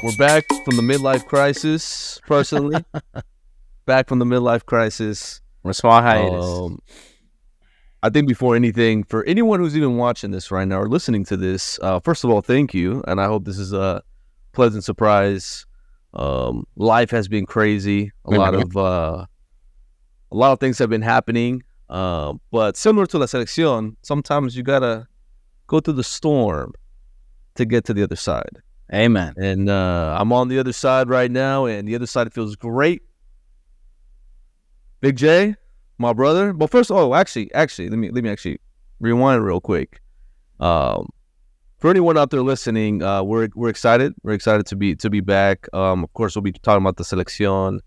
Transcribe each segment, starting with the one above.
We're back from the midlife crisis, personally. Back from the midlife crisis. We're small hiatus. I think before anything, for anyone who's even watching this right now or listening to this, first of all, thank you. And I hope this is a pleasant surprise. Life has been crazy. A lot of things have been happening. But similar to La Selección, sometimes you got to go through the storm to get to the other side. Amen. And I'm on the other side right now, and the other side feels great. Big J, my brother. But first, actually, let me actually rewind real quick. For anyone out there listening, we're excited. We're excited to be back. Of course, we'll be talking about the Selección.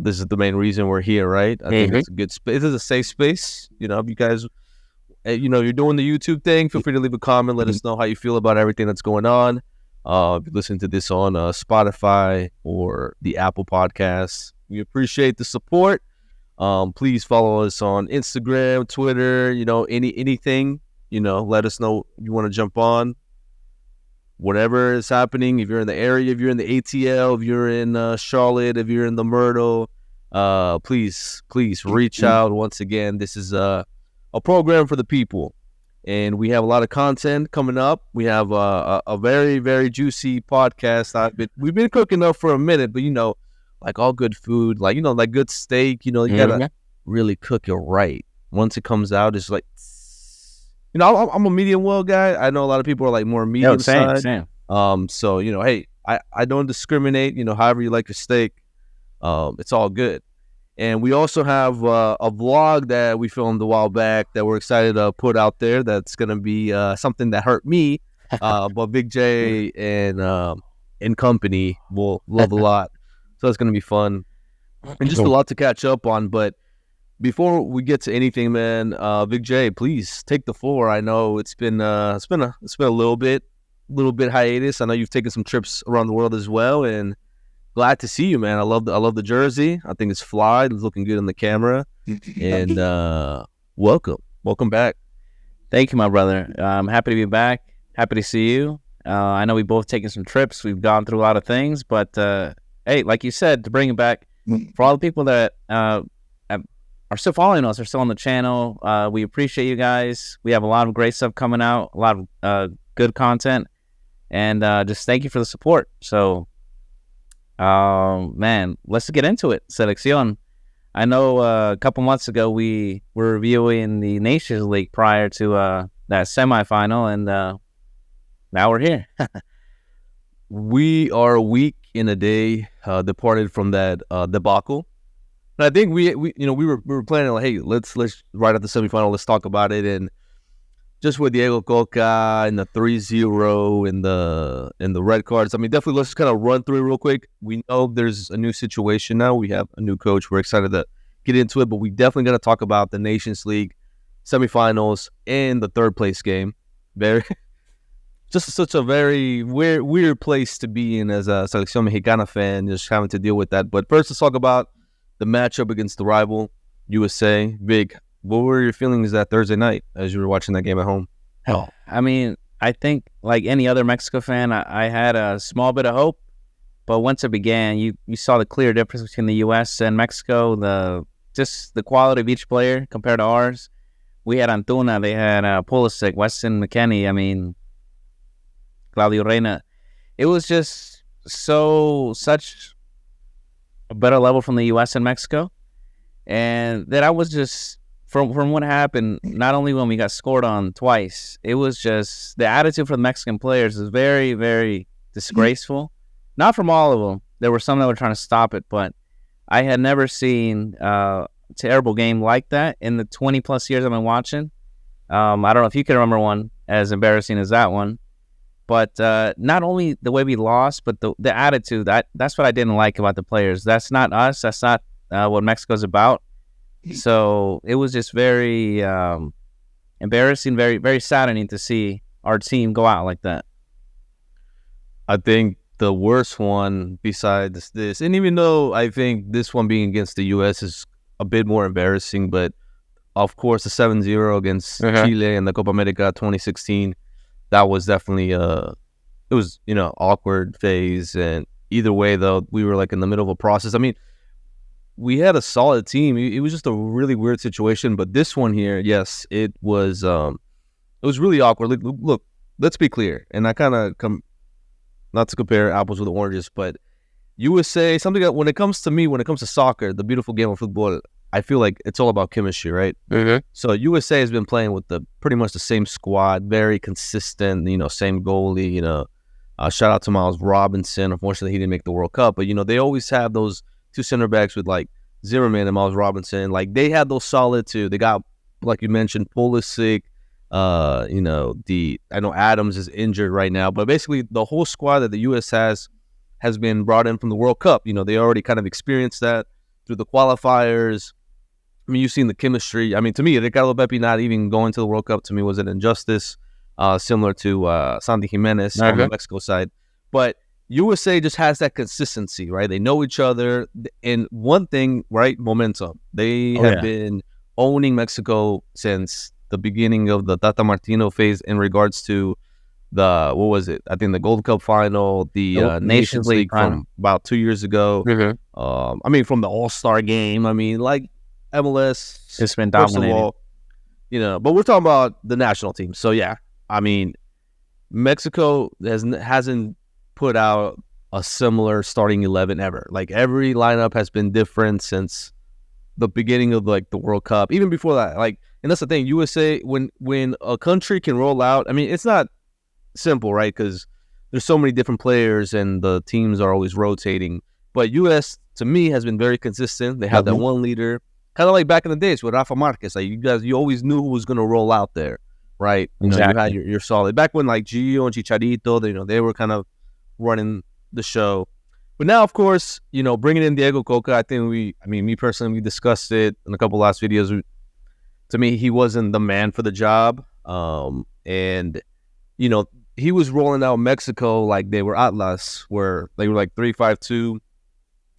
This is the main reason we're here, right? I think it's a good space. This is a safe space. You know, if you guys, you're doing the YouTube thing, feel free to leave a comment. Let us know how you feel about everything that's going on. If you listen to this on Spotify or the Apple Podcasts, we appreciate the support. Please follow us on Instagram, Twitter, anything, let us know if you want to jump on. Whatever is happening, if you're in the area, if you're in the ATL, if you're in Charlotte, if you're in the Myrtle, please reach out. Once again, this is a program for the people. And we have a lot of content coming up. We have a very, very juicy podcast. We've been cooking up for a minute, but like all good food, like good steak. You gotta really cook it right. Once it comes out, it's like, I'm a medium well guy. I know a lot of people are like more medium side. Same. So hey, I don't discriminate. However you like your steak, it's all good. And we also have a vlog that we filmed a while back that we're excited to put out there. That's going to be something that hurt me, but Big J and company will love a lot. So it's going to be fun and just a lot to catch up on. But before we get to anything, man, Big J, please take the floor. I know it's been a little bit hiatus. I know you've taken some trips around the world as well, and glad to see you, man. I love the jersey. I think it's fly. It's looking good in the camera. And welcome back. Thank you, my brother. I'm happy to be back. Happy to see you. I know we've both taken some trips. We've gone through a lot of things, but hey, like you said, to bring it back, for all the people that are still following us, are still on the channel, we appreciate you guys. We have a lot of great stuff coming out, a lot of good content, and just thank you for the support. So, man, let's get into it. Selección. I know a couple months ago we were reviewing the Nations League prior to that semifinal, and now we're here. We are a week in a day departed from that debacle. And I think we were planning like, hey, let's right at the semifinal, let's talk about it. And just with Diego Cocca and the 3-0 and the red cards, I mean, definitely let's just kind of run through it real quick. We know there's a new situation now. We have a new coach. We're excited to get into it, but we definitely got to talk about the Nations League semifinals and the third place game. Just such a very weird place to be in as a Selección Mexicana fan, just having to deal with that. But first, let's talk about the matchup against the rival, USA. Big, what were your feelings that Thursday night as you were watching that game at home? Hell, I mean, I think like any other Mexico fan, I had a small bit of hope, but once it began, you saw the clear difference between the U.S. and Mexico. Just the quality of each player compared to ours. We had Antuna, they had Pulisic, Weston McKennie. I mean, Claudio Reyna. It was just such a better level from the U.S. and Mexico, and that I was just. From what happened, not only when we got scored on twice, it was just the attitude for the Mexican players is very, very disgraceful. Not from all of them. There were some that were trying to stop it, but I had never seen a terrible game like that in the 20-plus years I've been watching. I don't know if you can remember one as embarrassing as that one. But not only the way we lost, but the attitude. That's what I didn't like about the players. That's not us. That's not what Mexico's about. So it was just very embarrassing, very, very saddening to see our team go out like that. I think the worst one besides this, and even though I think this one being against the U.S. is a bit more embarrassing, but of course the 7-0 against Chile in the Copa America 2016, that was definitely it awkward phase. And either way, though, we were like in the middle of a process. I mean, we had a solid team. It was just a really weird situation. But this one here, yes, it was really awkward. Look, let's be clear. And I kind of not to compare apples with oranges, but USA, something that when it comes to soccer, the beautiful game of football, I feel like it's all about chemistry, right? Mm-hmm. So USA has been playing with pretty much the same squad, very consistent, same goalie, shout out to Miles Robinson. Unfortunately, he didn't make the World Cup, but, they always have those two center backs with, like, Zimmerman and Miles Robinson. Like, they had those solid, too. They got, like you mentioned, Pulisic. I know Adams is injured right now, but basically the whole squad that the U.S. has been brought in from the World Cup. They already kind of experienced that through the qualifiers. I mean, you've seen the chemistry. I mean, to me, Ricardo Pepi not even going to the World Cup, to me, was an injustice, similar to Santi Jimenez on the Mexico side. But USA just has that consistency, right? They know each other. And one thing, right, momentum. They have been owning Mexico since the beginning of the Tata Martino phase in regards to the Gold Cup final, the Nations League from about 2 years ago. Mm-hmm. I mean, from the All-Star game. I mean, like, MLS, it's been dominating. All, but we're talking about the national team. So yeah, I mean, Mexico hasn't put out a similar starting 11 ever. Like, every lineup has been different since the beginning of, like, the World Cup, even before that. Like, and that's the thing, USA, when a country can roll out, I mean, it's not simple, right? Because there's so many different players and the teams are always rotating. But US, to me, has been very consistent. They have that one leader. Kind of like back in the days with Rafa Marquez. Like, you always knew who was going to roll out there, right? Exactly. You had your solid. Back when, like, Gio and Chicharito, they were kind of running the show. But now, of course, bringing in Diego Cocca, I think me personally, we discussed it in a couple last videos. To me, he wasn't the man for the job. And, he was rolling out Mexico like they were Atlas, where they were like 3-5-2.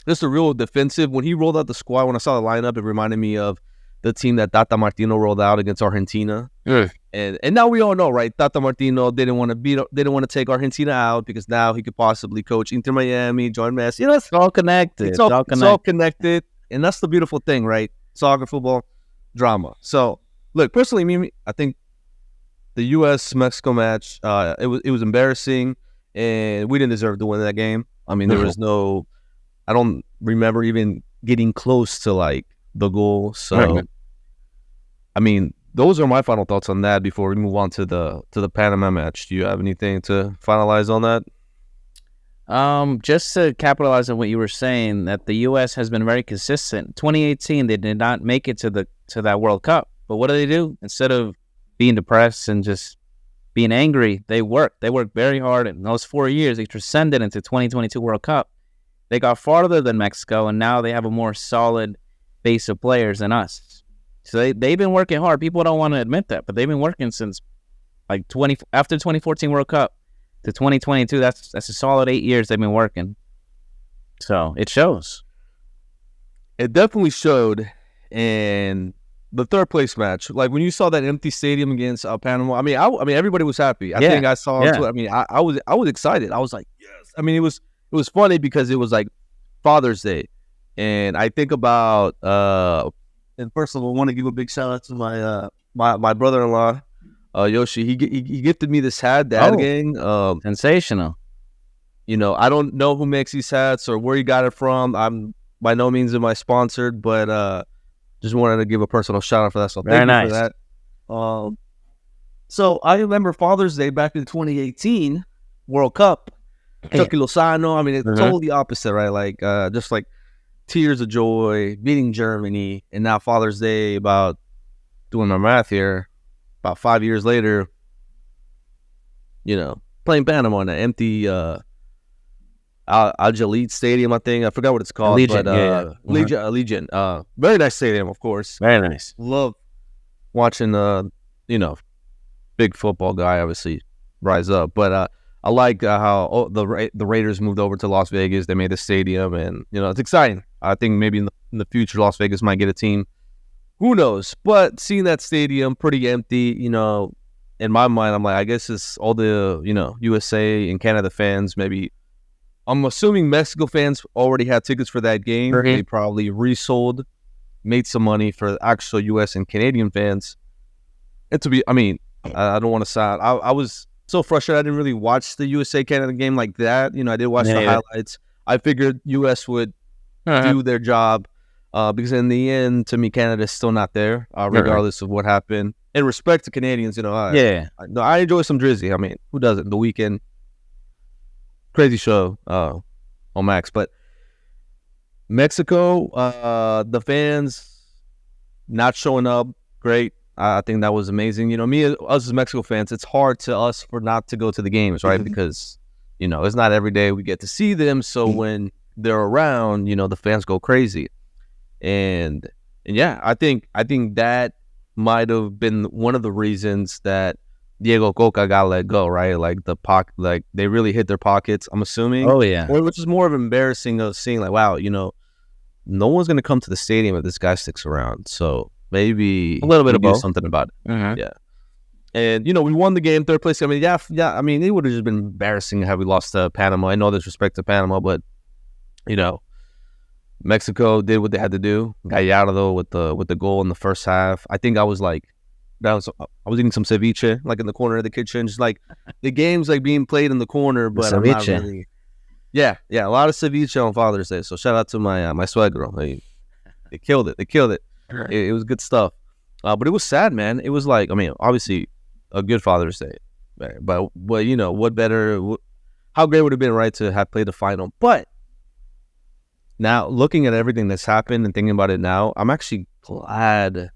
Just a real defensive. When he rolled out the squad, when I saw the lineup, it reminded me of the team that Tata Martino rolled out against Argentina. Mm. And now we all know, right? Tata Martino didn't want to take Argentina out because now he could possibly coach Inter Miami, join Messi. It's all connected. It's all connected. And that's the beautiful thing, right? Soccer, football, drama. So, look, personally, I think the U.S.-Mexico match, it was embarrassing, and we didn't deserve to win that game. I mean, there was no... I don't remember even getting close to, like, the goal. So, I mean, those are my final thoughts on that before we move on to the Panama match. Do you have anything to finalize on that? Just to capitalize on what you were saying, that the U.S. has been very consistent. 2018, they did not make it to that World Cup. But what do? Instead of being depressed and just being angry, they worked. They worked very hard. In those 4 years, they transcended into 2022 World Cup. They got farther than Mexico, and now they have a more solid base of players than us. So they've been working hard. People don't want to admit that, but they've been working since like after 2014 World Cup to 2022. That's a solid 8 years they've been working. So it shows. It definitely showed in the third place match. Like, when you saw that empty stadium against Panama, I mean, everybody was happy. I think I saw. Yeah. I mean, I was excited. I was like, yes. I mean, it was funny because it was like Father's Day, and I think about and first of all, I want to give a big shout out to my brother-in-law, Yoshi. He gifted me this hat, Dad Gang. Sensational. I don't know who makes these hats or where he got it from. I'm by no means am I sponsored, but just wanted to give a personal shout out for that. So thank you for that. So I remember Father's Day back in 2018 World Cup. Chucky Lozano. I mean, it's totally opposite, right? Like, just like tears of joy, beating Germany, and now Father's Day, about doing my math here, about 5 years later, playing Panama in an empty Al Jalid Stadium, I think. I forgot what it's called. Allegiant, Allegiant. Very nice stadium, of course. Very nice. Love watching, big football guy, obviously, rise up. But I like how the Raiders moved over to Las Vegas. They made a stadium, and it's exciting. I think maybe in the future, Las Vegas might get a team. Who knows? But seeing that stadium pretty empty, in my mind, I'm like, I guess it's all the, USA and Canada fans. Maybe I'm assuming Mexico fans already had tickets for that game. Mhm. They probably resold, made some money for the actual US and Canadian fans. And I don't want to sound, I was so frustrated. I didn't really watch the USA Canada game like that. I did watch the Yeah. highlights. I figured US would Uh-huh. do their job because in the end, to me, Canada's still not there, regardless of what happened. In respect to Canadians, Yeah. I enjoy some Drizzy. I mean, who doesn't? The Weekend, crazy show on Max. But Mexico, the fans not showing up, great. I think that was amazing. Us as Mexico fans, it's hard to us for not to go to the games, right? Because, it's not every day we get to see them. So when they're around, the fans go crazy. And yeah, I think that might have been one of the reasons that Diego Cocca got let go, right? Like they really hit their pockets, I'm assuming. Oh yeah. Which is more of embarrassing of seeing like, wow, no one's gonna come to the stadium if this guy sticks around. So maybe A little bit we of do both. something about it. Uh-huh. Yeah. And we won the game, third place. I mean, yeah. I mean, it would have just been embarrassing had we lost to Panama. I know there's respect to Panama, but Mexico did what they had to do. Gallardo with the goal in the first half. I think I was like, I was eating some ceviche like in the corner of the kitchen, just like the game's like being played in the corner, but I'm not really. Yeah, a lot of ceviche on Father's Day. So shout out to my suegro. They killed it. It was good stuff. But it was sad, man. It was like, I mean, obviously a good Father's Day, but what better? How great would it have been, right, to have played the final? But now, looking at everything that's happened and thinking about it now, I'm actually glad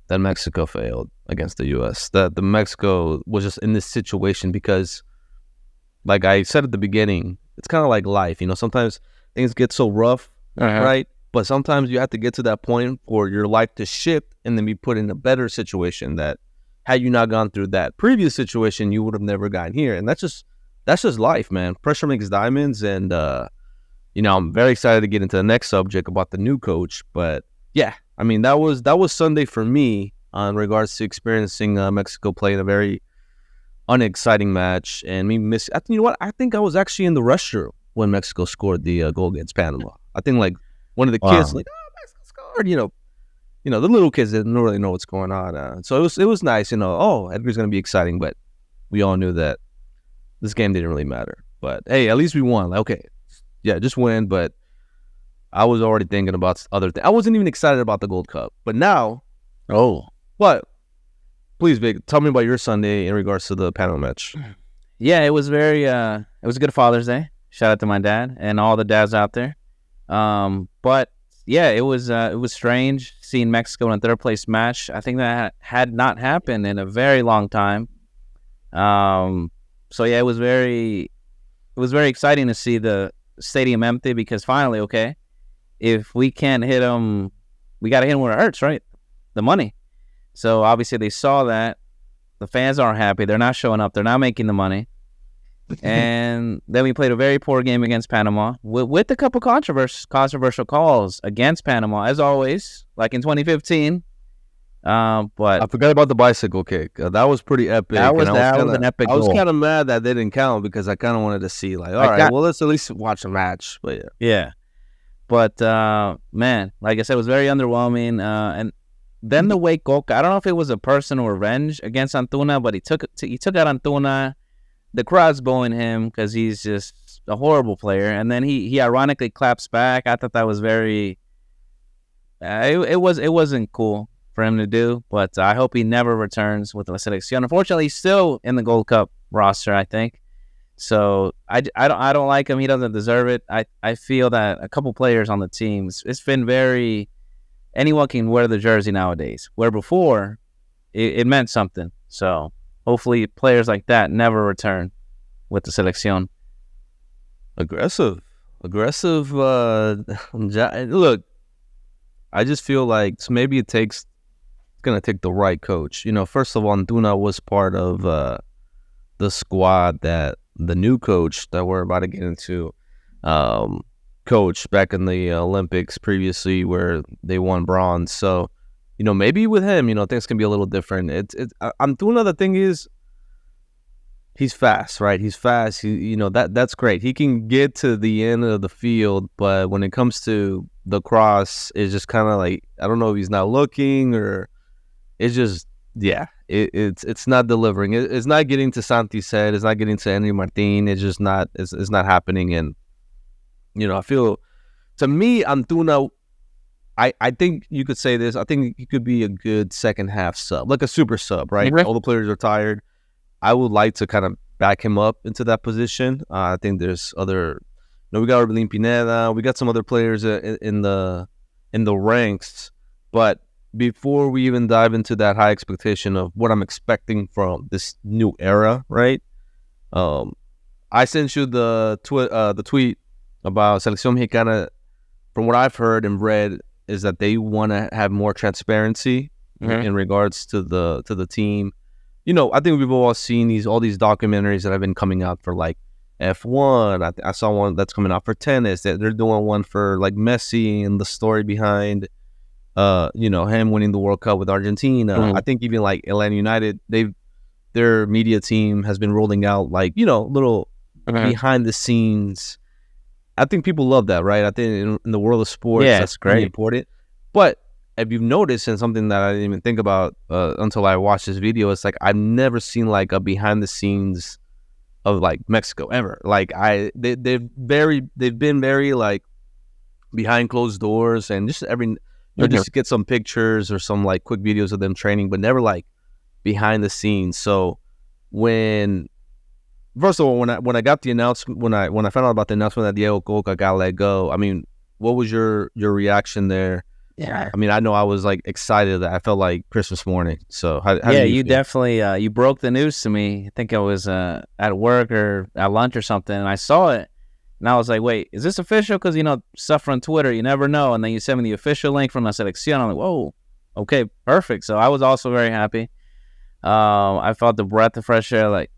that Mexico failed against the U.S. That the Mexico was just in this situation because, like I said at the beginning, it's kind of like life. Sometimes things get so rough, right? But sometimes you have to get to that point for your life to shift and then be put in a better situation that had you not gone through that previous situation, you would have never gotten here. And that's just life, man. Pressure makes diamonds. And, I'm very excited to get into the next subject about the new coach. But yeah, I mean, that was Sunday for me in regards to experiencing Mexico playing a very unexciting match and me miss. You know what? I think I was actually in the restroom when Mexico scored the goal against Panama. I think like one of the kids like, oh, Mexico scored. The little kids didn't really know what's going on. So it was nice. Oh, Edgar's gonna be exciting, but we all knew that this game didn't really matter. But hey, at least we won. Like, okay, yeah, just win. But I was already thinking about other things. I wasn't even excited about the Gold Cup. But now, what? Please, Vic, tell me about your Sunday in regards to the Panama match. Yeah, it was very it was a good Father's Day. Shout out to my dad and all the dads out there. But yeah, it was strange seeing Mexico in a third place match. I think that had not happened in a very long time. So yeah, it was very exciting to see the stadium empty because finally, okay, if we can't hit them, we got to hit them where it hurts, right? The money. So obviously they saw that. The fans aren't happy. They're not showing up. They're not making the money. And then we played a very poor game against Panama with a couple controversial calls against Panama, as always, like in 2015. But I forgot about the bicycle kick. That was pretty epic. That was an epic goal. I was kind of mad that they didn't count because I kind of wanted to see, like, all right, well, let's at least watch a match. But yeah. Yeah. But, man, like I said, it was very underwhelming. And then the way Cocca, I don't know if it was a personal revenge against Antuna, but he took out Antuna. The crowd's booing him because he's just a horrible player. And then he ironically claps back. I thought that was very it wasn't cool for him to do, but I hope he never returns with La Selección. Unfortunately, he's still in the Gold Cup roster, I think. So I don't like him. He doesn't deserve it. I feel that a couple players on the team, it's been very, anyone can wear the jersey nowadays, where before it meant something. So hopefully players like that never return with the Selección. Aggressive. Look, I just feel like maybe it's going to take the right coach. First of all, Antuna was part of the squad that the new coach that we're about to get into coached back in the Olympics previously where they won bronze. So, maybe with him, things can be a little different. Antuna, the thing is, he's fast, right? He's fast. That's great. He can get to the end of the field, but when it comes to the cross, it's just kind of like, I don't know if he's not looking or it's just, yeah, it's not delivering. It's not getting to Santi's head. It's not getting to Henry Martin. It's just not. It's not happening. And I feel, to me, Antuna, I think you could say this. I think he could be a good second half sub, like a super sub, right? Okay. All the players are tired. I would like to kind of back him up into that position. I think there's other. We got Orbelín Pineda. We got some other players in the ranks. But before we even dive into that high expectation of what I'm expecting from this new era, right? I sent you the tweet about Selección Mexicana. From what I've heard and read, is that they want to have more transparency in regards to the team. I think we've all seen all these documentaries that have been coming out for like F1. I saw one that's coming out for tennis. That they're doing one for like Messi and the story behind, him winning the World Cup with Argentina. I think even like Atlanta United, their media team has been rolling out like little behind the scenes. I think people love that, right? I think in the world of sports, that's really important. But if you've noticed, and something that I didn't even think about until I watched this video, it's like I've never seen like a behind the scenes of like Mexico ever. Like they've been very like behind closed doors, and just just get some pictures or some like quick videos of them training, but never like behind the scenes. So first of all, when I got the announcement, when I found out about the announcement that Diego Cocca got let go, I mean, what was your reaction there? Yeah, I mean, I know I was like excited. I felt like Christmas morning. So how did you feel? definitely you broke the news to me. I think I was at work or at lunch or something, and I saw it, and I was like, "Wait, is this official?" Because stuff on Twitter, you never know. And then you sent me the official link from La Selección. I'm like, "Whoa, okay, perfect." So I was also very happy. I felt the breath of fresh air. Like,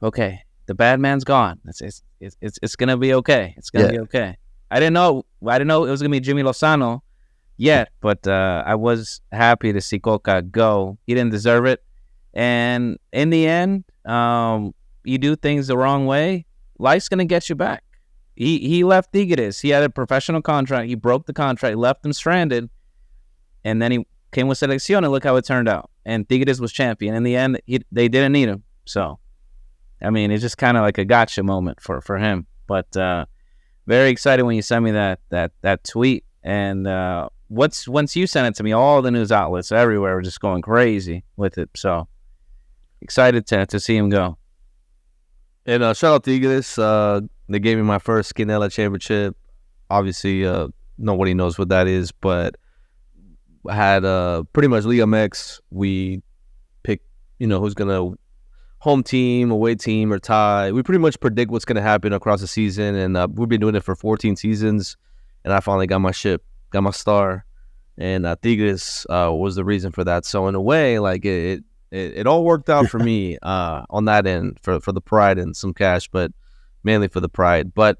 okay, the bad man's gone. It's gonna be okay. It's gonna be okay. I didn't know it was gonna be Jaime Lozano yet, but I was happy to see Cocca go. He didn't deserve it, and in the end, you do things the wrong way, life's gonna get you back. He left Tigres. He had a professional contract. He broke the contract, left him stranded, and then he came with Selección, and look how it turned out. And Tigres was champion. In the end, they didn't need him. So, I mean, it's just kind of like a gotcha moment for him. But very excited when you sent me that tweet. And once you sent it to me, all the news outlets everywhere were just going crazy with it. So excited to see him go. And shout out to Tigres. They gave me my first Quinella championship. Obviously, nobody knows what that is, but I had pretty much Liga MX. We picked, who's gonna home team, away team, or tie. We pretty much predict what's gonna happen across the season, and we've been doing it for 14 seasons. And I finally got my star, and Tigres was the reason for that. So in a way, like it all worked out for me on that end for the pride and some cash, but mainly for the pride. But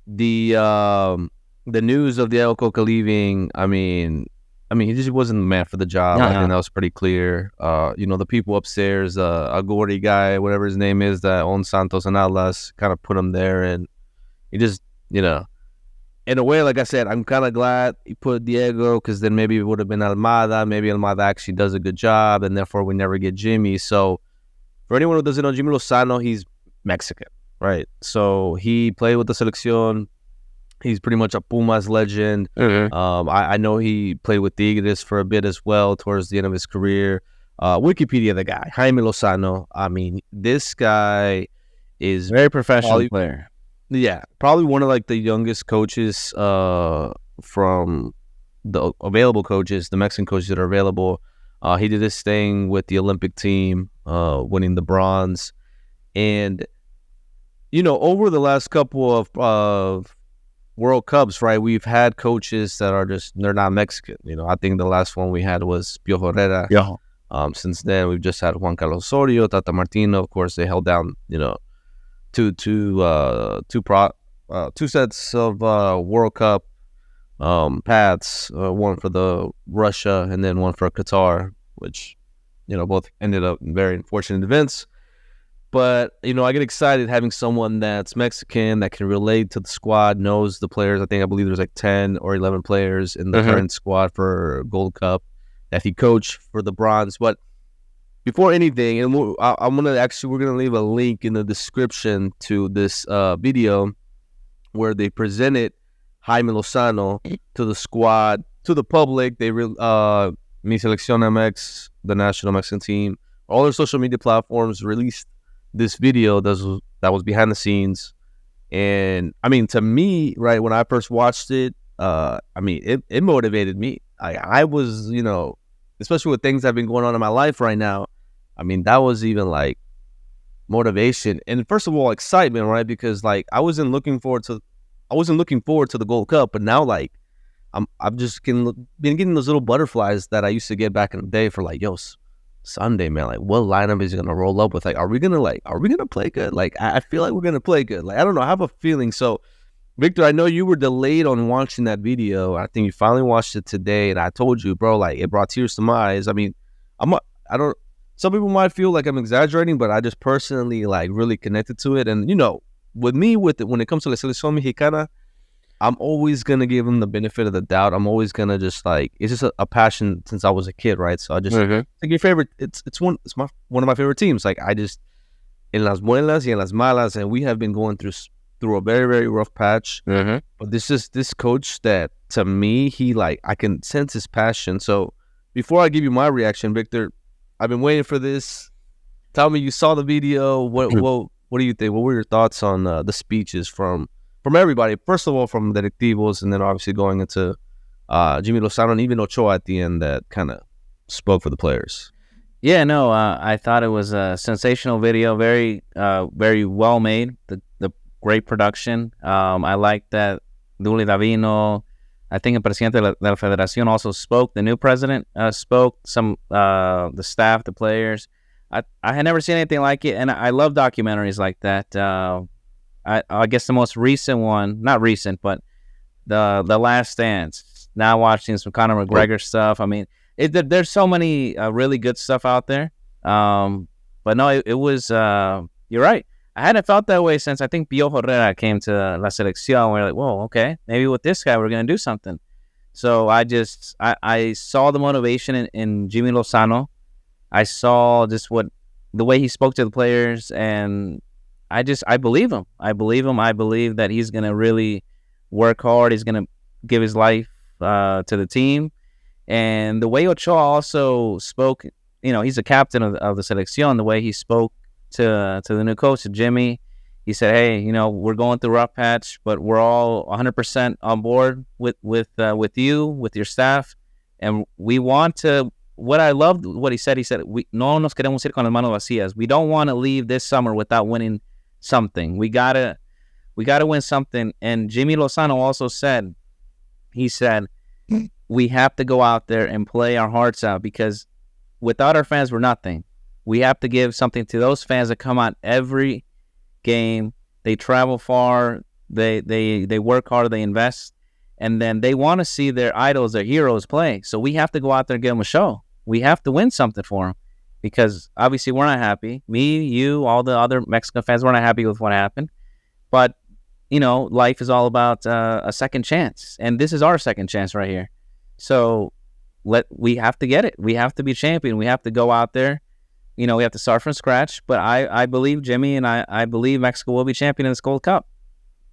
the news of Diego Cocca leaving, I mean, he just wasn't the man for the job. I think that was pretty clear. The people upstairs, Agori guy, whatever his name is, that owns Santos and Atlas, kind of put him there, and he just, in a way, like I said, I'm kind of glad he put Diego, because then maybe it would have been Almada. Maybe Almada actually does a good job, and therefore we never get Jimmy. So for anyone who doesn't know, Jaime Lozano, he's Mexican, right? So he played with the Selección. He's pretty much a Pumas legend. I know he played with Tigres for a bit as well towards the end of his career. Wikipedia, the guy, Jaime Lozano. I mean, this guy is very professional player. Yeah, probably one of like the youngest coaches from the available coaches, the Mexican coaches that are available. He did this thing with the Olympic team, winning the bronze. And, over the last couple of World Cups, right, we've had coaches that are they're not Mexican. I think the last one we had was Piojo Herrera. Yeah. Since then, we've just had Juan Carlos Osorio, Tata Martino. Of course, they held down, two sets of World Cup paths, one for the Russia and then one for Qatar, which, both ended up in very unfortunate events. But, I get excited having someone that's Mexican that can relate to the squad, knows the players. I believe there's like 10 or 11 players in the current squad for Gold Cup that he coached for the bronze. But before anything, and we're going to leave a link in the description to this video where they presented Jaime Lozano to the squad, to the public. They Mi Selección MX, the national Mexican team, all their social media platforms released this video that was behind the scenes. And to me, right, when I first watched it, it motivated me. I was, especially with things that have been going on in my life right now, that was even like motivation. And first of all, excitement, right? Because like I wasn't looking forward to the Gold Cup, but now like I've just been getting those little butterflies that I used to get back in the day for like, Sunday, man, like what lineup is gonna roll up with? Like, are we gonna play good? Like, I feel like we're gonna play good. Like, I don't know, I have a feeling. So, Victor, I know you were delayed on watching that video. I think you finally watched it today, and I told you, bro, like it brought tears to my eyes. Some people might feel like I'm exaggerating, but I just personally like really connected to it. And with me, when it comes to La Selección Mexicana, I'm always going to give them the benefit of the doubt. I'm always going to just like, it's just a passion since I was a kid, right? So I just, like your favorite, it's one of my favorite teams. Like I just, en las buenas y en las malas, and we have been going through a very, very rough patch. But this coach that to me, I can sense his passion. So before I give you my reaction, Victor, I've been waiting for this. Tell me, you saw the video. What do you think? What were your thoughts on the speeches from everybody? First of all, from the directivos, and then obviously going into Jaime Lozano and even Ochoa at the end that kind of spoke for the players. Yeah, no, I thought it was a sensational video, very very well made, the great production. I like that Duli Davino, I think el presidente de la Federación also spoke, the new president spoke, some the staff, the players. I had never seen anything like it, and I love documentaries like that. I guess the most recent one, not recent, but the Last Dance. Now watching some Conor McGregor stuff. There's so many really good stuff out there. But no, it was. You're right. I hadn't felt that way since I think Piojo Herrera came to La Selección. We're like, whoa, okay, maybe with this guy we're gonna do something. So I saw the motivation in Jaime Lozano. I saw just the way he spoke to the players, and I believe him. I believe that he's going to really work hard. He's going to give his life to the team. And the way Ochoa also spoke, he's a captain of the Selección. The way he spoke to the new coach, to Jimmy, he said, hey, we're going through a rough patch, but we're all 100% on board with you, with your staff. And we want to, what I loved what he said, no nos queremos ir con las manos vacías. We don't want to leave this summer without winning something. We gotta win something. And Jaime Lozano also said, we have to go out there and play our hearts out, because without our fans, we're nothing. We have to give something to those fans that come out every game. They travel far, they work hard, they invest, and then they want to see their idols, their heroes play. So we have to go out there and give them a show. We have to win something for them, because obviously we're not happy. Me, you, all the other Mexican fans, we're not happy with what happened. But, life is all about a second chance. And this is our second chance right here. So we have to get it. We have to be champion. We have to go out there. We have to start from scratch. But I believe Jimmy, and I believe Mexico will be champion in this Gold Cup.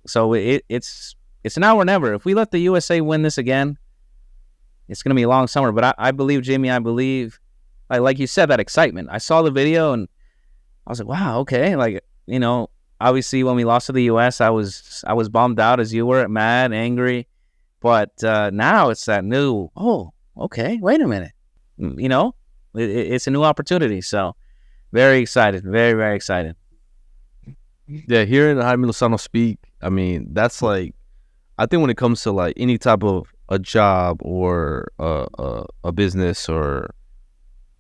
So it's now or never. If we let the USA win this again, it's going to be a long summer. But I believe Jimmy. I believe, like you said, that excitement. I saw the video and I was like, wow, okay. Obviously when we lost to the US, I was bummed out as you were, mad, angry. But now it's that new, oh, okay, wait a minute. It's a new opportunity. So very excited, very, very excited. Yeah, hearing Jaime Lozano speak, that's like, I think when it comes to like any type of a job or a business or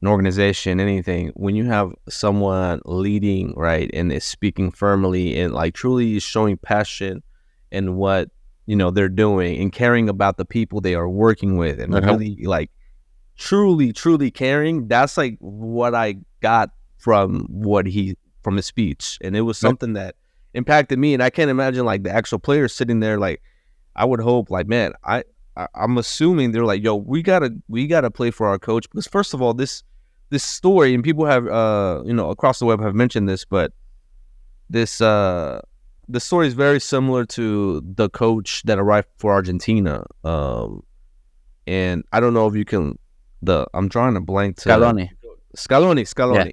an organization, anything, when you have someone leading, right, and is speaking firmly and like truly showing passion in what they're doing and caring about the people they are working with and really like truly caring. That's like what I got from his speech, and it was something that impacted me. And I can't imagine like the actual players sitting there. Like, I would hope, like, man, I'm assuming they're like, yo, we gotta play for our coach, because first of all, this story, and people have across the web have mentioned this, but this the story is very similar to the coach that arrived for Argentina. And I don't know if you can. I'm drawing a blank to Scaloni. Yeah.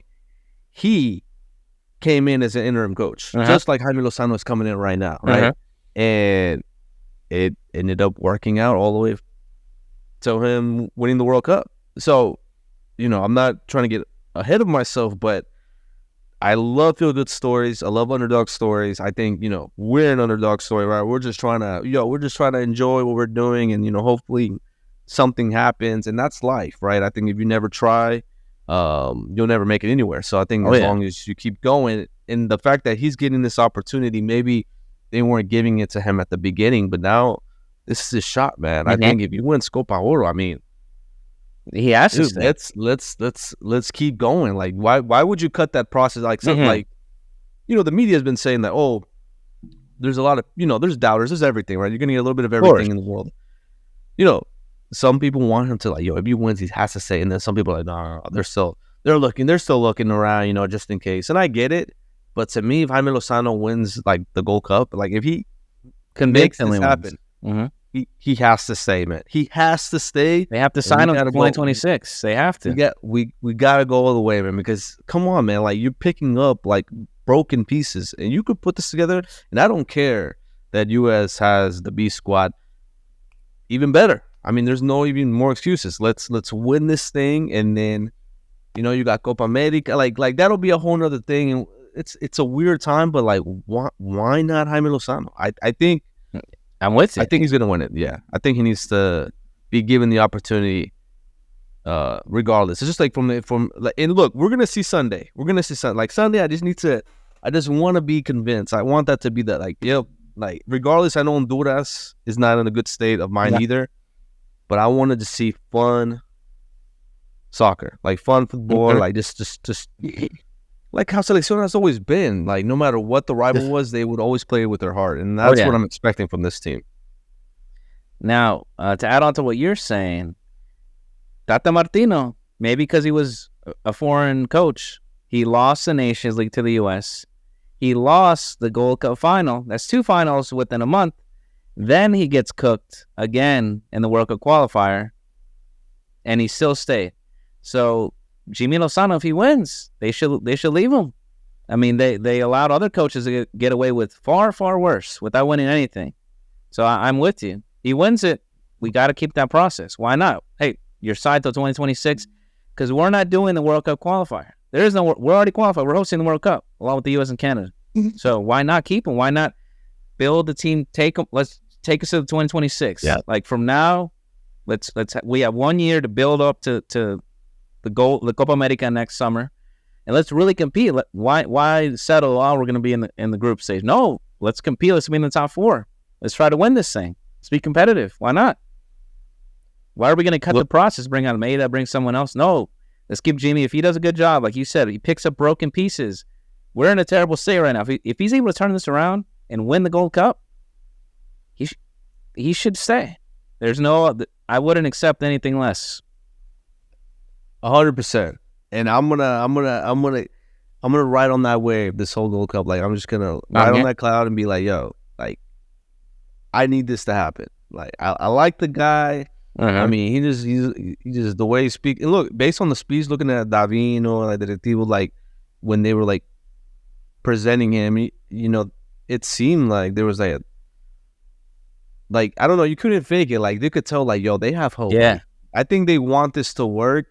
He came in as an interim coach, just like Jaime Lozano is coming in right now, right? And it ended up working out all the way to him winning the World Cup. So, I'm not trying to get ahead of myself, but I love feel-good stories. I love underdog stories. I think, we're an underdog story, right? We're just trying to enjoy what we're doing, and, hopefully something happens, and that's life, right? I think if you never try, you'll never make it anywhere. So I think as long as you keep going, and the fact that he's getting this opportunity, maybe they weren't giving it to him at the beginning, but now this is his shot, man. I think if he wins Copa Oro, I mean, he has to stay. Let's keep going. Like, why would you cut that process? Like, something like, the media has been saying that, oh, there's a lot of, there's doubters, there's everything, right? You're gonna get a little bit of everything in the world. Some people want him to, like, yo, if he wins, he has to stay. And then some people are like, no, they're still looking around, just in case. And I get it, but to me, if Jaime Lozano wins like the Gold Cup, like if he makes this happen, he has to stay, man. He has to stay. They have to sign him for 2026. They have to. We gotta go all the way, man. Because come on, man, like, you're picking up like broken pieces, and you could put this together. And I don't care that U.S. has the B squad. Even better. I mean, there's no even more excuses. Let's win this thing, and then, you got Copa America. Like that'll be a whole nother thing. And it's a weird time, but like, why not Jaime Lozano? I think. I'm with you. I think he's gonna win it. Yeah, I think he needs to be given the opportunity, regardless. It's just like and look, we're gonna see Sunday. Like Sunday, I just want to be convinced. I want that to be that, like, yep, like regardless. I know Honduras is not in a good state of mind either, but I wanted to see fun soccer, like fun football, like just like how Selección has always been. Like, no matter what the rival was, they would always play with their heart. And that's what I'm expecting from this team. Now, to add on to what you're saying, Tata Martino, maybe because he was a foreign coach, he lost the Nations League to the U.S. He lost the Gold Cup final. That's 2 finals within a month. Then he gets cooked again in the World Cup qualifier, and he still stayed. So Jaime Lozano, if he wins, they should leave him. I mean, they allowed other coaches to get away with far worse without winning anything. So I'm with you. He wins it. We got to keep that process. Why not? Hey, you're signed till 2026, because we're not doing the World Cup qualifier. We're already qualified. We're hosting the World Cup along with the U.S. and Canada. So why not keep him? Why not build the team? Let's take us to 2026. Yeah. Like, from now, we have 1 year to build up to the Copa America next summer, and let's really compete. Why settle? Oh, we're going to be in the group stage. No, let's compete. Let's be in the top 4. Let's try to win this thing. Let's be competitive. Why not? Why are we going to cut the process? Bring Almeida, bring someone else? No, let's keep Jimmy. If he does a good job, like you said, he picks up broken pieces. We're in a terrible state right now. If he's able to turn this around and win the Gold Cup, he should stay. I wouldn't accept anything less. 100%. And I'm gonna ride on that wave this whole Gold Cup. Like, I'm just gonna ride on that cloud and be like, yo, like, I need this to happen. Like, I like the guy. I mean, he just the way he speaks. And look, based on the speech, looking at Davino, like the Directivo, like when they were like presenting him, it seemed like there was like I don't know, you couldn't fake it. Like, they could tell, like, yo, they have hope. Yeah, like, I think they want this to work.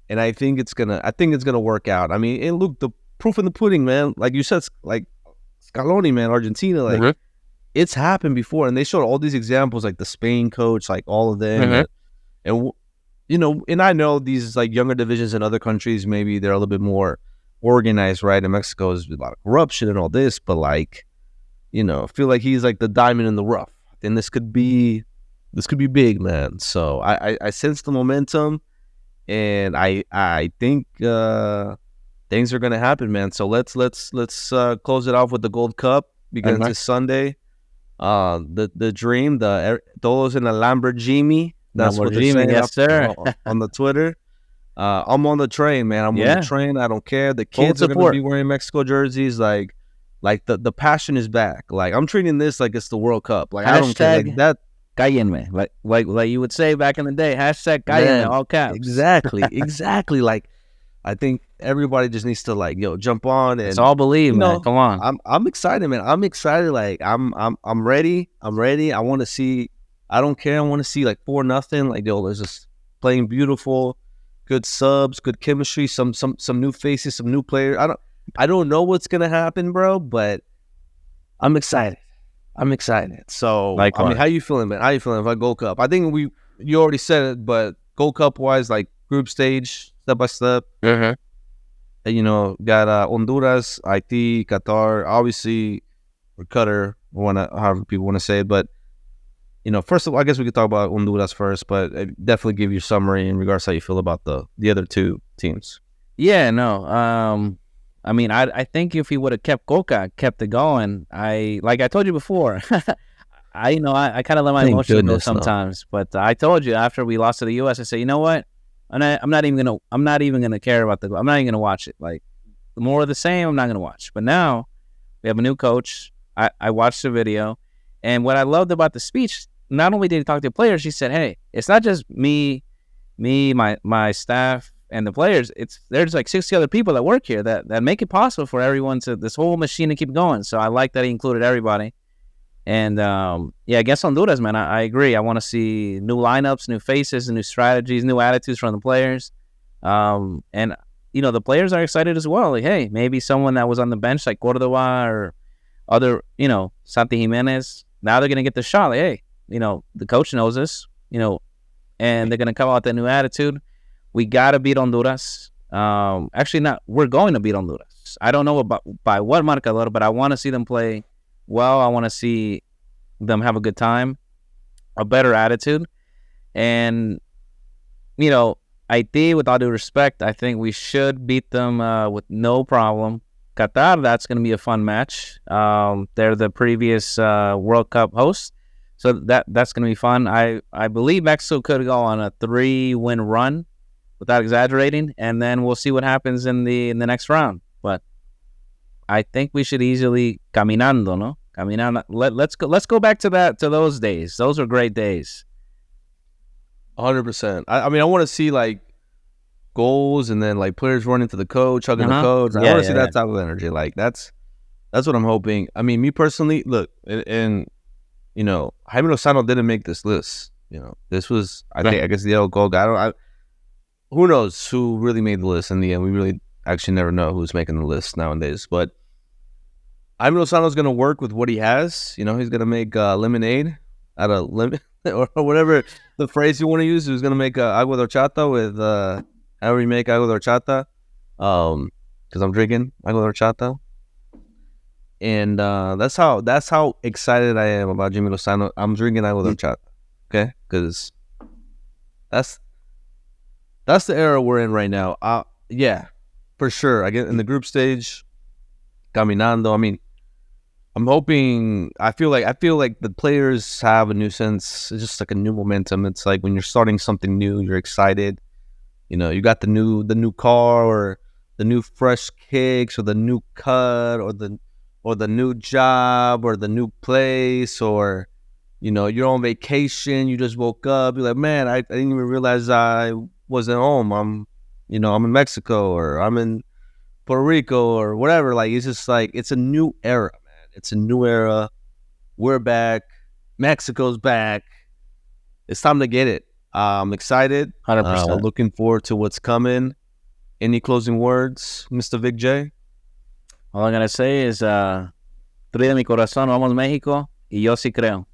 And I think it's gonna work out. I mean, and look, the proof in the pudding, man. Like you said, like Scaloni, man, Argentina, like it's happened before, and they showed all these examples, like the Spain coach, like all of them, and and I know these like younger divisions in other countries, maybe they're a little bit more organized, right? In Mexico, there's a lot of corruption and all this, but like, I feel like he's like the diamond in the rough. and this could be big, man. So I sense the momentum, and I think things are gonna happen, man. So let's close it off with the Gold Cup begins this Sunday. The dream, todos in a Lamborghini. That's what they're saying, yes, sir. on the Twitter. I'm on the train, man. I'm on the train. I don't care. The kids are gonna be wearing Mexico jerseys. Like the passion is back. Like, I'm treating this like it's the World Cup. Like, I don't care. Like that. Cállenme, like you would say back in the day. Hashtag cállenme, all caps. Exactly. Like, I think everybody just needs to, like, jump on, and it's all believe, man. Come on. I'm excited, man. I'm excited. Like, I'm ready. I'm ready. I want to see. I don't care. I want to see, like, 4-0. Like, there's just playing beautiful, good subs, good chemistry, some new faces, some new players. I don't know what's gonna happen, bro, but I'm excited. So, Likewise. I mean, how you feeling, man? How you feeling about Gold Cup? I think you already said it, but Gold Cup wise, like, group stage, step by step. Got Honduras, Haiti, Qatar, obviously, or Qatar, however people want to say it. But, first of all, I guess we could talk about Honduras first, but definitely give you a summary in regards to how you feel about the other two teams. Yeah, no. I mean, I think if he would have kept Cocca, kept it going, like I told you before, I kind of let my emotions go sometimes. No. But I told you after we lost to the U.S., I said, you know what? I'm not even gonna care about I'm not even gonna watch it. Like, more of the same, I'm not gonna watch. But now we have a new coach. I watched the video, and what I loved about the speech, not only did he talk to the players, he said, "Hey, it's not just me, my staff, and the players. There's like 60 other people that work here that make it possible for everyone this whole machine to keep going." So I like that he included everybody. And against Honduras, man, I agree. I want to see new lineups, new faces, new strategies, new attitudes from the players. And the players are excited as well. Like, hey, maybe someone that was on the bench like Cordova or other, Santi Jimenez, now they're gonna get the shot. Like, hey, the coach knows this, and they're gonna come out with that new attitude. We gotta beat Honduras. Actually, not. We're going to beat Honduras. I don't know by what marcador, but I want to see them play well. I want to see them have a good time, a better attitude, and Haiti, with all due respect, I think we should beat them with no problem. Qatar, that's going to be a fun match. They're the previous World Cup hosts, so that's going to be fun. I believe Mexico could go on a 3-win run, without exaggerating, and then we'll see what happens in the next round. But I think we should easily caminando, no? Caminando. Let's go back to those days. Those were great days. 100%. I mean, I want to see, like, goals, and then, like, players running to the coach, hugging the coach. I want to see that type of energy. Like, that's what I'm hoping. I mean, me personally, look, and Jaime Lozano didn't make this list. This was, I guess, Diego Cocca. Who knows who really made the list in the end? We really actually never know who's making the list nowadays. But Jaime Lozano's going to work with what he has. He's going to make lemonade out of lemon or whatever the phrase you want to use. He's going to make agua de horchata with however you make agua de horchata. Because I'm drinking agua de horchata. And that's how excited I am about Jaime Lozano. I'm drinking agua de horchata. Okay? Because that's the era we're in right now. Yeah, for sure. I get in the group stage, caminando. I mean, I'm hoping. I feel like the players have a new sense. It's just like a new momentum. It's like when you're starting something new, you're excited. You got the new car, or the new fresh kicks, or the new cut, or the new job, or the new place, or you're on vacation. You just woke up. You're like, man, I didn't even realize I wasn't home. I'm in Mexico, or I'm in Puerto Rico, or whatever. Like, it's just like, it's a new era, man. It's a new era. We're back. Mexico's back. It's time to get it. I'm excited. 100%. Looking forward to what's coming. Any closing words, Mr. Vic J? All I'm gonna say is, Tri de mi corazón, vamos México, y yo sí creo.